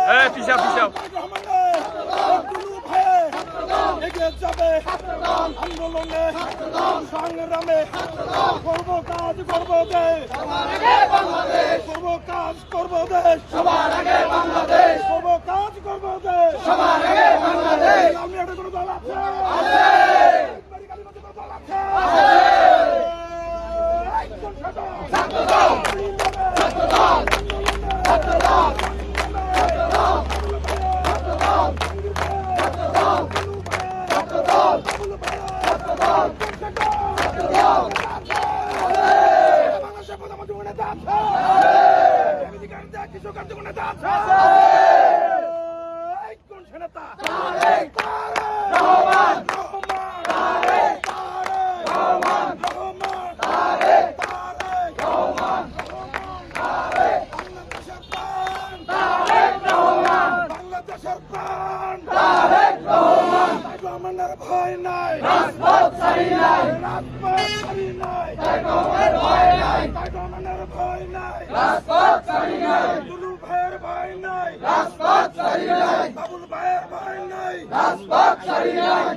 পিছাও পিছাও এগিয়ে যাবে আন্দোলনে সংগ্রামে করব কাজ করব দেশ করব কাজ করব দেশ সবার আগে বাংলাদেশ করব কাজ করব দেশ সবার আগে বাংলাদেশ আমি এটা কোনো দল আছে ভয় নাই রাজপথ ছাড়ি নাই রাজপথ ছাড়ি নাই ভয় নাই ভয় নাই রাজপথ ছাড়ি নাই দুলু ভাইয়ের ভয় নাই রাজপথ ছাড়ি নাই বাবুল ভাইয়ের ভয় নাই রাজপথ ছাড়ি নাই।